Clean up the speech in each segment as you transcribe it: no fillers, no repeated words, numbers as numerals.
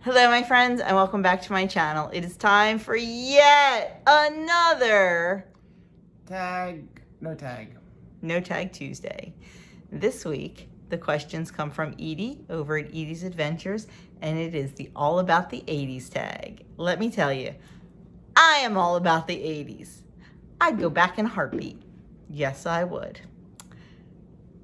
Hello my friends and welcome back to my channel. It is time for yet another No Tag Tuesday. This week the questions come from Edie over at Edie's Adventures and it is the all about the 80s tag. Let me tell you, I am all about the 80s. I'd go back in a heartbeat. Yes, I would.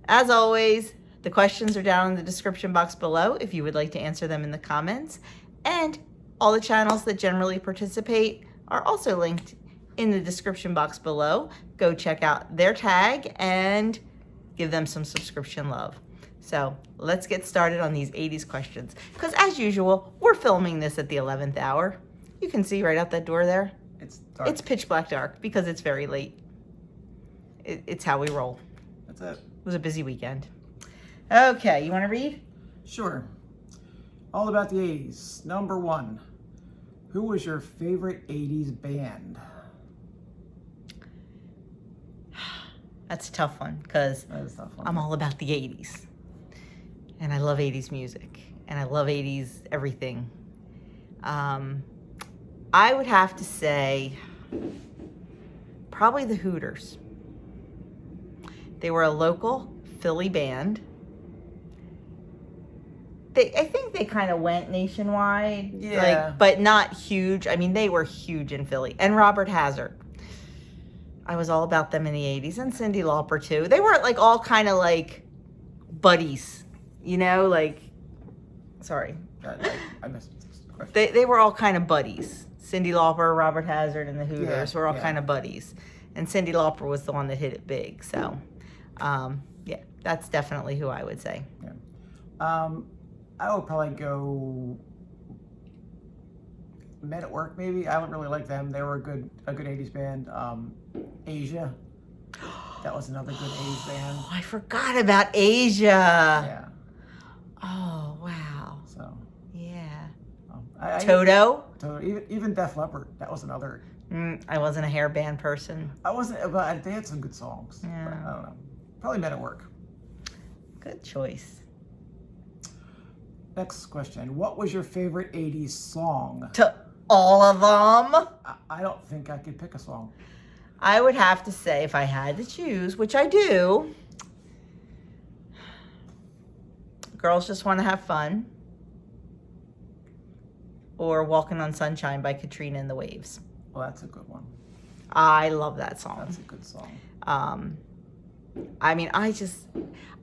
As always, the questions are down in the description box below if you would like to answer them in the comments. And all the channels that generally participate are also linked in the description box below. Go check out their tag and give them some subscription love. So let's get started on these 80s questions. Because as usual, we're filming this at the 11th hour. You can see right out that door there. It's dark. It's pitch black dark because it's very late. It's how we roll. That's it. It was a busy weekend. Okay, you want to read? Sure. All about the 80s. Number 1. Who was your favorite 80s band? That's a tough one because I'm all about the 80s. And I love 80s music. And I love 80s everything. I would have to say probably the Hooters. They were a local Philly band. I think they kind of went nationwide, yeah, but not huge. I mean, they were huge in Philly. And Robert Hazard. I was all about them in the 80s. And Cyndi Lauper, too. They were, like, all kind of, like, buddies. You know, like... Sorry. I missed the question. They were all kind of buddies. Cyndi Lauper, Robert Hazard, and the Hooters were all kind of buddies. And Cyndi Lauper was the one that hit it big. So, yeah, that's definitely who I would say. Yeah. I would probably go Men at Work, maybe. I don't really like them. They were a good 80s band. Asia. That was another good 80s band. Oh, I forgot about Asia. Yeah. Oh, wow. So. Yeah. Toto. Even Def Leppard. That was another. I wasn't a hair band person. I wasn't, but they had some good songs. Yeah. But I don't know. Probably Men at Work. Good choice. Next question. What was your favorite 80s song? To all of them? I don't think I could pick a song. I would have to say, if I had to choose, which I do, Girls Just Want to Have Fun, or Walking on Sunshine by Katrina and the Waves. Well, that's a good one. I love that song. That's a good song. I mean, I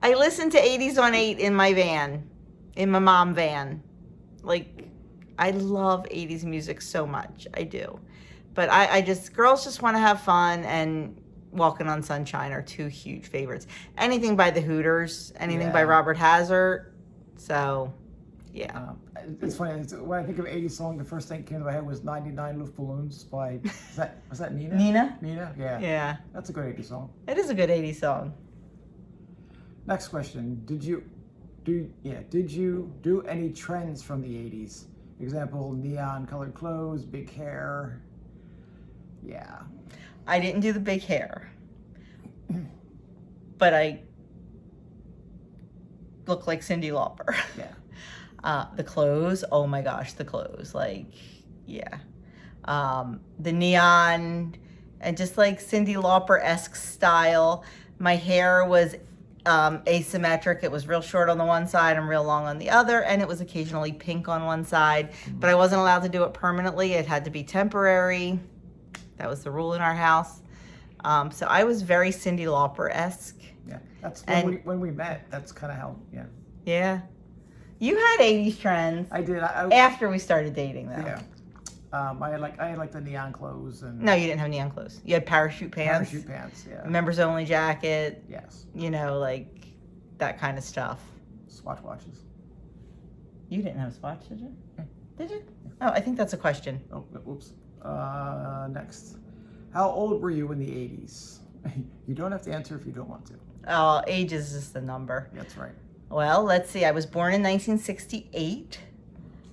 listen to 80s on 8 in my van. In my mom van. Like, I love 80s music so much. I do. But I just, Girls Just Want to Have Fun and Walking on Sunshine are two huge favorites. Anything by the Hooters, anything by Robert Hazard. So, yeah. It's funny, when I think of 80s song, the first thing that came to my head was 99 Luftballons by, was that Nina? Nina, yeah. Yeah. That's a good 80s song. It is a good 80s song. Next question. Did you do any trends from the 80s? Example, neon colored clothes, big hair. Yeah. I didn't do the big hair. But I look like Cyndi Lauper. Yeah. The clothes, oh my gosh, the clothes. Like, yeah. The neon and just like Cyndi Lauper-esque style. My hair was asymmetric. It was real short on the one side and real long on the other, and it was occasionally pink on one side, but I wasn't allowed to do it permanently. It had to be temporary. That was the rule in our house. So I was very Cyndi Lauper-esque. Yeah, that's when we met. That's kind of how, yeah. Yeah. You had 80s trends. I did. After we started dating, though. Yeah. I had like the neon clothes and. No, you didn't have neon clothes. You had parachute pants. Parachute pants, yeah. Members only jacket. Yes. You know, like that kind of stuff. Swatch watches. You didn't have Swatch, did you? Yeah. Did you? Oh, I think that's a question. Oh, oops. Next. How old were you in the 80s? You don't have to answer if you don't want to. Oh, age is just a number. That's right. Well, let's see. I was born in 1968.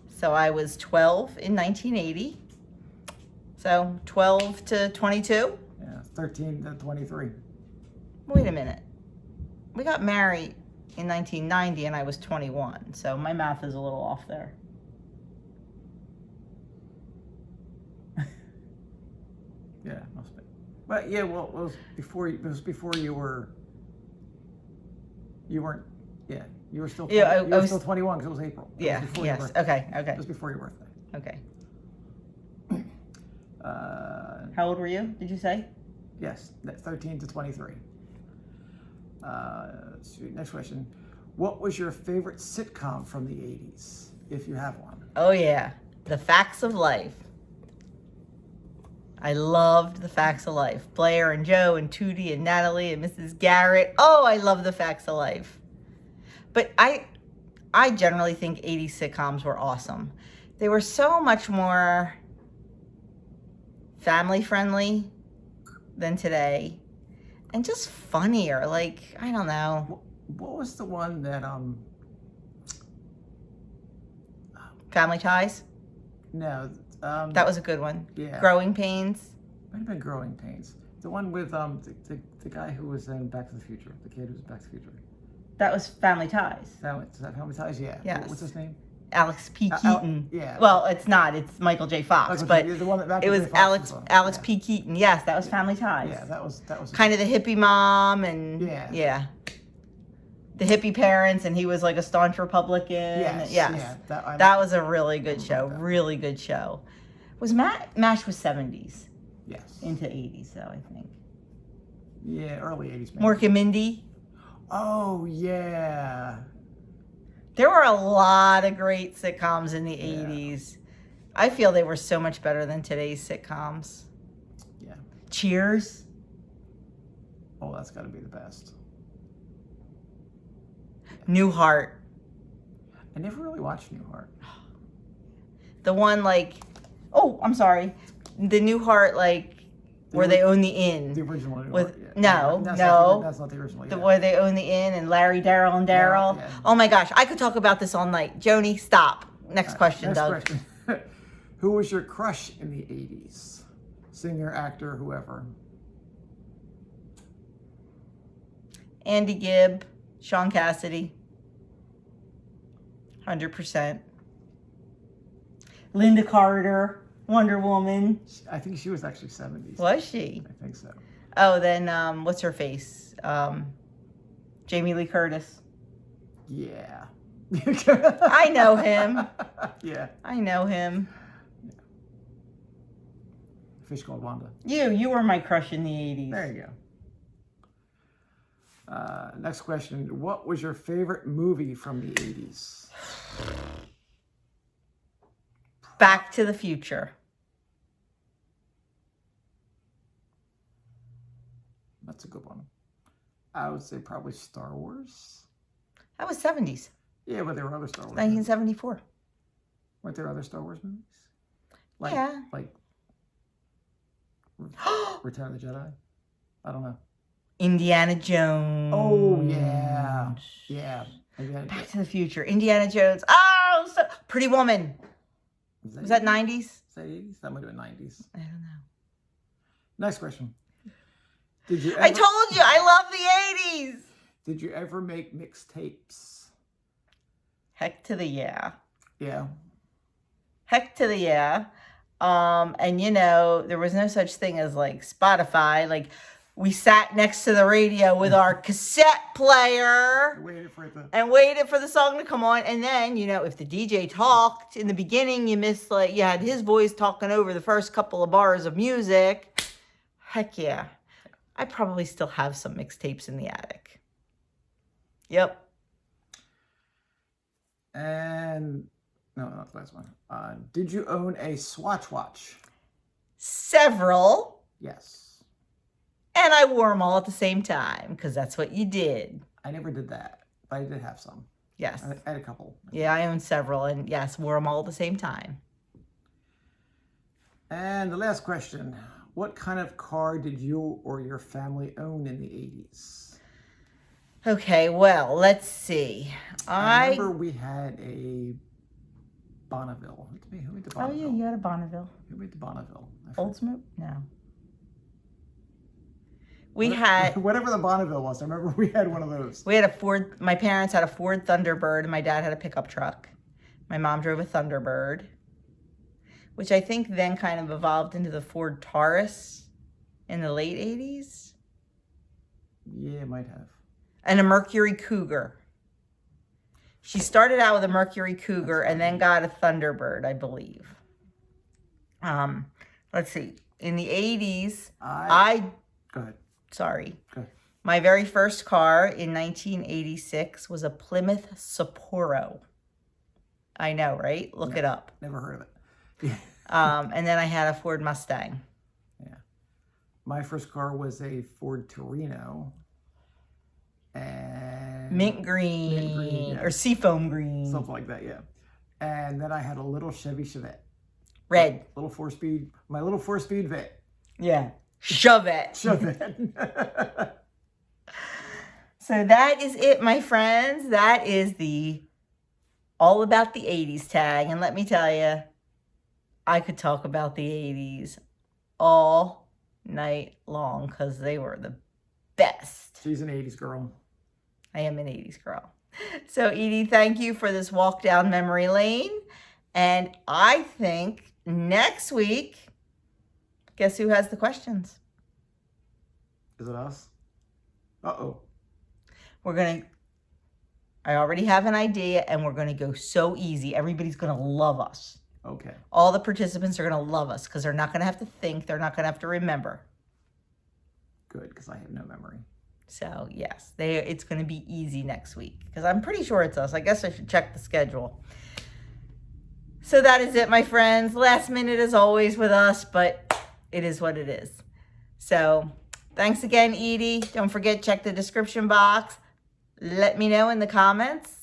So I was 12 in 1980. So 12 to 22? Yeah, 13 to 23. Wait a minute. We got married in 1990 and I was 21. So my math is a little off there. But yeah, well, it was before. It was before you were. You weren't. Yeah, you were still. 20, Yeah, you were still 21 because it was April. It Yeah. was before Yes. your birthday. Okay. Okay. It was before your birthday. Okay. Uh, How old were you? Did you say? yes, 13 to 23. Let's see, next question. What was your favorite sitcom from the 80s, if you have one? Oh yeah, The Facts of Life. I loved The Facts of Life. Blair and Joe and Tootie and Natalie and Mrs. Garrett. Oh, I love The Facts of Life. But I generally think 80s sitcoms were awesome. They were so much more family friendly than today. And just funnier. Like, I don't know. What was the one that Family Ties? No, That was a good one. Yeah. Growing Pains? Might have been Growing Pains. The one with the guy who was in Back to the Future. The kid who was in Back to the Future. That was Family Ties. Is that Family Ties? Yeah. Yes. What's his name? Alex P. Keaton. Yeah. Well, it's not. It's Michael J. Fox. But the one that it was Michael J. Fox was on. Alex Yeah. P. Keaton. Yes, that was Family Ties. Yeah, that was Kind of the hippie mom and Yeah. the hippie parents, and he was like a staunch Republican. Yes. Yes. Yeah, That was a really good show. Really good show. Was MASH was 70s Yes. into 80s though, I think. Yeah, early 80s. Maybe. Mork and Mindy. Oh yeah. There were a lot of great sitcoms in the 80s. I feel they were so much better than today's sitcoms. Yeah. Cheers. Oh, that's got to be the best. Newhart. I never really watched Newhart. The one like, oh, I'm sorry. The Newhart like where they own the inn. The original Newhart. With yeah. no, That's not the original. The Yeah. where they own the inn and Larry, Daryl, and Daryl. Yeah. Oh my gosh, I could talk about this all night. Joni, stop. Next question, Next Doug. question. Who was your crush in the 80s? Singer, actor, whoever. Andy Gibb, Sean Cassidy. 100%. Linda Carter, Wonder Woman. I think she was actually 70s. Was she? I think so. Oh, then what's her face? Jamie Lee Curtis. Yeah. I know him. Yeah. I know him. Fish Called Wanda. You were my crush in the 80s. There you go. Next question. What was your favorite movie from the 80s? Back to the Future. That's a good one. I would say probably Star Wars. That was 70s. Yeah, but there were other Star Wars. 1974. Weren't there other Star Wars movies? Like, Yeah. Like Return of the Jedi? I don't know. Indiana Jones. Oh, yeah. Yeah. Back to the Future. Indiana Jones. Oh, Pretty Woman. Was that 90s? Is that 80s? That might have been 90s. I don't know. Next question. Did you ever, I told you, I love the 80s. Did you ever make mixtapes? Heck to the yeah. Yeah. Heck to the yeah. And you know, there was no such thing as like Spotify. Like we sat next to the radio with our cassette player and waited for the song to come on. And then, you know, if the DJ talked in the beginning, you missed like you had his voice talking over the first couple of bars of music. Heck yeah. I probably still have some mixtapes in the attic. Yep. And no, not the last one. Did you own a Swatch watch? Several. Yes. And I wore them all at the same time because that's what you did. I never did that, but I did have some. Yes. I had a couple. Yeah, I owned several, and yes, wore them all at the same time. And the last question. What kind of car did you or your family own in the 80s? Okay, well, let's see. I remember we had a Bonneville. Who made the Bonneville? Oh, yeah, you had a Bonneville. Who made the Bonneville? Oldsmobile? No. We had... Whatever the Bonneville was. I remember we had one of those. We had a Ford... My parents had a Ford Thunderbird, and my dad had a pickup truck. My mom drove a Thunderbird, which I think then kind of evolved into the Ford Taurus in the late 80s. Yeah, it might have. And a Mercury Cougar. She started out with a Mercury Cougar and then got a Thunderbird, I believe. Let's see. In the 80s, Go ahead. Sorry. Go ahead. My very first car in 1986 was a Plymouth Sapporo. I know, right? Look it up. Never heard of it. Yeah. And then I had a Ford Mustang. Yeah. My first car was a Ford Torino. And Mint green, yeah. or seafoam green. Something like that, yeah. And then I had a little Chevy Chevette. Red. My little four-speed vet. Yeah. Chevette. Chevette. So that is it, my friends. That is the all about the 80s tag. And let me tell you, I could talk about the 80s all night long because they were the best. She's an 80s girl. I am an 80s girl. So, Edie, thank you for this walk down memory lane. And I think next week, guess who has the questions? Is it us? Uh-oh. I already have an idea, and we're going to go so easy. Everybody's going to love us. Okay. All the participants are going to love us because they're not going to have to think. They're not going to have to remember. Good, because I have no memory. So, yes, it's going to be easy next week because I'm pretty sure it's us. I guess I should check the schedule. So that is it, my friends. Last minute as always with us, but it is what it is. So thanks again, Edie. Don't forget, check the description box. Let me know in the comments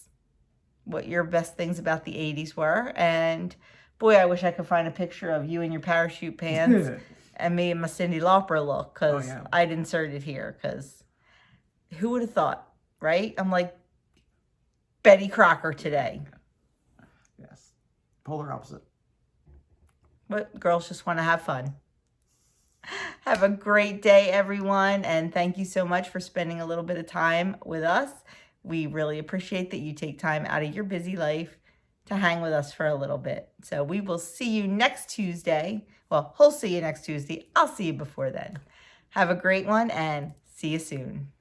what your best things about the 80s were. And boy, I wish I could find a picture of you in your parachute pants and me in my Cyndi Lauper look because I'd insert it here because who would have thought, right? I'm like Betty Crocker today. Yes. Polar opposite. But girls just want to have fun. Have a great day, everyone. And thank you so much for spending a little bit of time with us. We really appreciate that you take time out of your busy life to hang with us for a little bit. So we will see you next Tuesday. Well, he'll see you next Tuesday. I'll see you before then. Have a great one and see you soon.